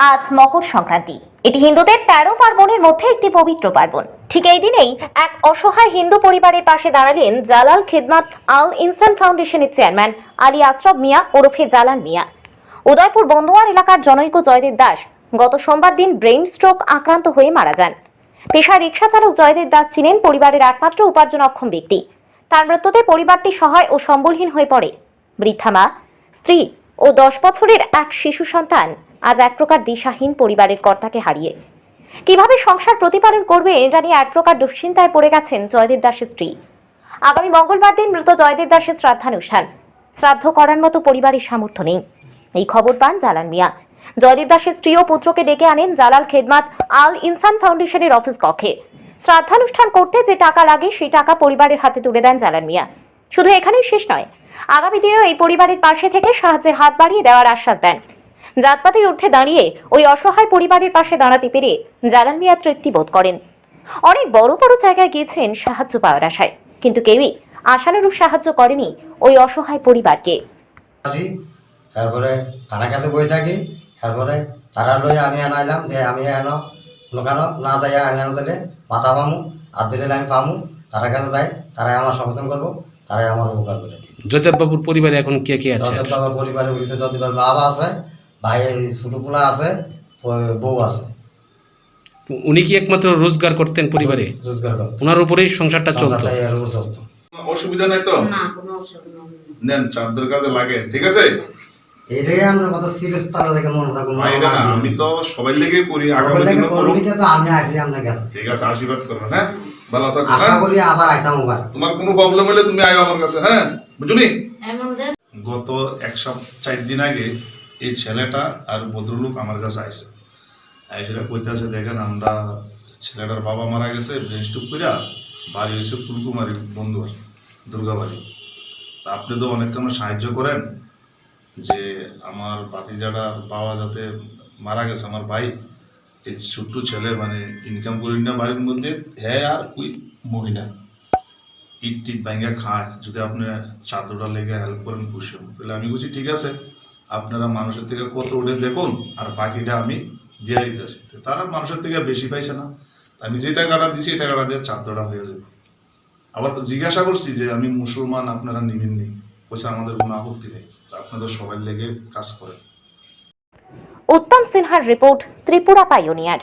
আজ মকর সংক্রান্তি। এটি হিন্দুদের ১৩ পার্বণের মধ্যে একটি পবিত্র পার্বণ। ঠিক এই দিনেই এক অসহায় হিন্দু পরিবারের পাশে দাঁড়ালেন জালাল খিদমাত আল ইনসান ফাউন্ডেশনের চেয়ারম্যান আলী আশরাফ মিয়া ওরফে জালাল মিয়া। উদয়পুর বন্দোয়ার এলাকার জনৈক জয়দেব দাস গত সোমবার দিন ব্রেইন স্ট্রোক আক্রান্ত হয়ে মারা যান। পেশায় রিকশা চালক জয়দেব দাস ছিলেন পরিবারের একমাত্র উপার্জনক্ষম ব্যক্তি। তার মৃত্যুতে পরিবারটি সহায় ও সম্বলহীন হয়ে পড়ে। বৃদ্ধা মা, স্ত্রী ও ১০ বছরের এক শিশু সন্তান আজ এক প্রকার দিশাহীন পরিবারের কর্তাকে হারিয়ে কিভাবে সংসার প্রতিপালন করবে এটা নিয়ে এক প্রকার দুশ্চিন্তায় পড়ে গেছেন জয়দেব দাসের স্ত্রী। আগামী মঙ্গলবার দিন মৃত জয়দেব দাসের শ্রাদ্ধানুষ্ঠান। শ্রাদ্ধ করার মতো পরিবারের সামর্থ্য নেই। এই খবর পান জালাল মিয়া। জয়দেব দাসের স্ত্রী ও পুত্রকে ডেকে আনেন জালাল খিদমাত আল ইনসান ফাউন্ডেশনের অফিস কক্ষে। শ্রাদ্ধানুষ্ঠান করতে যে টাকা লাগে সেই টাকা পরিবারের হাতে তুলে দেন জালাল মিয়া। শুধু এখানেই শেষ নয়, আগামী দিনেও এই পরিবারের পাশে থেকে সাহায্যের হাত বাড়িয়ে দেওয়ার আশ্বাস দেন। জাতপাতির ঊর্ধ্বে দাঁড়িয়ে ওই অসহায় পরিবারের পাশে দাঁড়াতে পেরে জালাল মিয়া তৃপ্তি বোধ করেন। অনেক বড় বড় জায়গায় গিয়েছেন সাহায্য পাওয়ার আশায়, কিন্তু কেউই আশানুরূপ সাহায্য করেনি ওই অসহায় পরিবারকে। তারপরে তারা কাছে বই থাকি, তারপরে তারা লই আমি আনাইলাম যে আমি এনো লোকানো না যাই আমি আনো যাইলে মাথা পামু আর বেঁচে আমি পামু, তারা কাছে যাই, তারাই আমার সমর্থন করবো, তারাই আমার উপকার করে দিই। জয়দেব বাবুর পরিবারে এখন কে কে আছে? জয়দেব বাবার পরিবারে জয়দেব বাবার বাবা আছে, ভাই ছোট পোলা আছে, বউ আছে। উনি কি একমাত্র রোজগার করতেন পরিবারে? রোজগার করতেন, ওনার উপরেই সংসারটা চলতো। অসুবিধা নাই তো? না, কোনো অসুবিধা নেই। নেন, চাঁদের কাজে লাগে, ঠিক আছে? এটাই আমরা কত সিরিয়াস তারা লেগে মনে থাকুন। আমি তো সবাই লেগে করি, আগামী দিনে করব। তো আমি আসি আপনার কাছে, ঠিক আছে, আশীর্বাদ করবেন। হ্যাঁ, ভালো থাকবেন। আশা করি আবার আইতাম আবার। তোমার কোনো প্রবলেম হলে তুমি আইও আমার কাছে, হ্যাঁ, বুঝলি? এমন দেশ গত 4 দিন আগে এই ছেলেটা আর ভদ্রলোক আমার কাছে আইসে, সেটা কইতেছে দেখেন আমরা ছেলেটার বাবা মারা গেছে ব্রেন স্ট্রোক কইরা, বাড়ি হয়েছে ফুলকুমারী বন্ধু দুর্গাবাড়ি। তা আপনি তো অনেক আমরা সাহায্য করেন যে আমার ভাতিজাটার বাবা যাতে মারা গেছে, আমার ভাই এই ছোট্ট ছেলে মানে ইনকাম করি না বাড়ির মধ্যে, হ্যাঁ আর ওই মহিলা ইট টিট ব্যাঙ্গা খায়, যদি আপনি চাদরটা লেগে হেল্প করেন খুশি হন। তাহলে আমি বুঝি ঠিক আছে, আপনারা মানুষের থেকে কত উঠে দেখুন আর বাকিটা আমি দিয়ে দিতেছি। তারা মানুষের থেকে বেশি পাইছে না, আমি যে টাকাটা দিছি এই টাকাটা দিয়ে চাদরটা হয়ে যাবে। আবার জিজ্ঞাসা করছি যে আমি মুসলমান, আপনারা নিবেননি? পয়সা আমাদের কোনো আপত্তি নেই, আপনাদের সবাই লেগে কাজ করেন। উত্তম সিনহার রিপোর্ট, ত্রিপুরা পাইওনিয়ার।